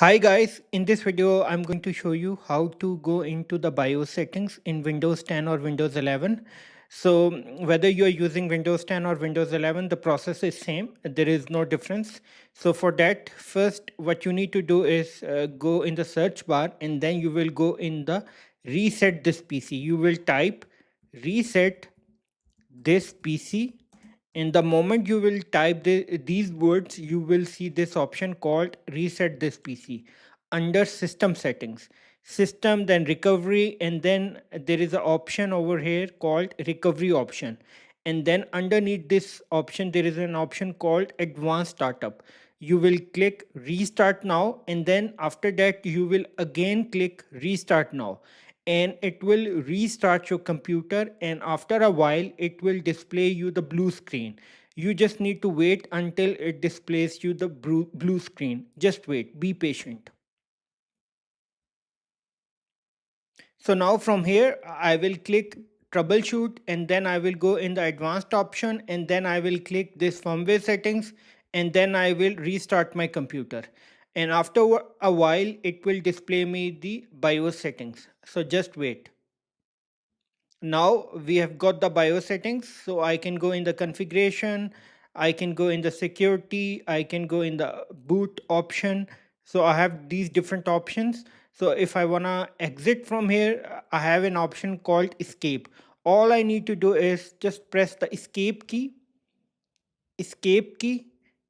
Hi guys, in this video I'm going to show you how to go into the BIOS settings in Windows 10 or Windows 11. So whether you're using Windows 10 or Windows 11, the process is same. There is no difference. So for that, first what you need to do is go in the search bar and then you will go in the reset this PC. You will type reset this PC. In the moment you will type these words, you will see this option called reset this PC under system settings, system, then recovery, and then there is an option over here called recovery option. And then underneath this option, there is an option called advanced startup. You will click restart now, and then after that, you will again click restart now and it will restart your computer, and after a while it will display you the blue screen. You just need to wait until it displays you the blue screen. Just wait, be patient. So now from here I will click troubleshoot, and then I will go in the advanced option, and then I will click this firmware settings, and then I will restart my computer, and after a while it will display me the BIOS settings. So just wait. Now we have got the BIOS settings, so I can go in the configuration, I can go in the security, I can go in the boot option. So I have these different options. So if I want to exit from here, I have an option called escape. All I need to do is just press the escape key,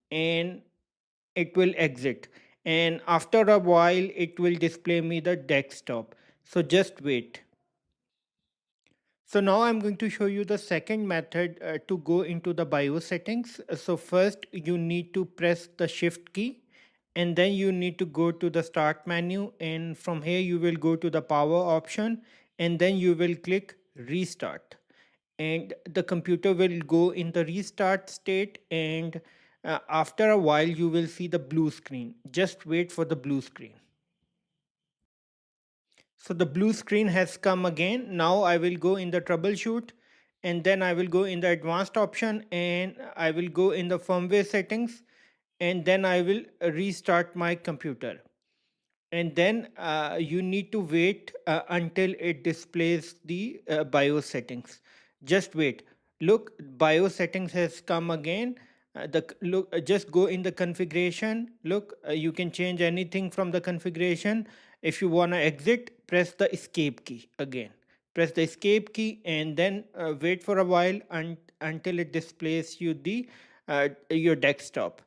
and it will exit, and after a while it will display me the desktop. So just wait. So now I'm going to show you the second method to go into the BIOS settings. So first you need to press the shift key, and then you need to go to the start menu, and from here you will go to the power option, and then you will click restart, and the computer will go in the restart state, and after a while you will see the blue screen. Just wait for the blue screen. So the blue screen has come again. Now I will go in the troubleshoot, and then I will go in the advanced option, and I will go in the firmware settings, and then I will restart my computer. And then you need to wait until it displays the BIOS settings. Just wait. Look, BIOS settings has come again. Just go in the configuration. Look, you can change anything from the configuration. If you want to exit, press the escape key again. Press the escape key, and then wait for a while until it displays you the your desktop.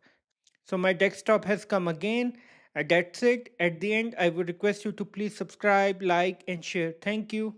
So my desktop has come again. That's it. At the end, I would request you to please subscribe, like, and share. Thank you.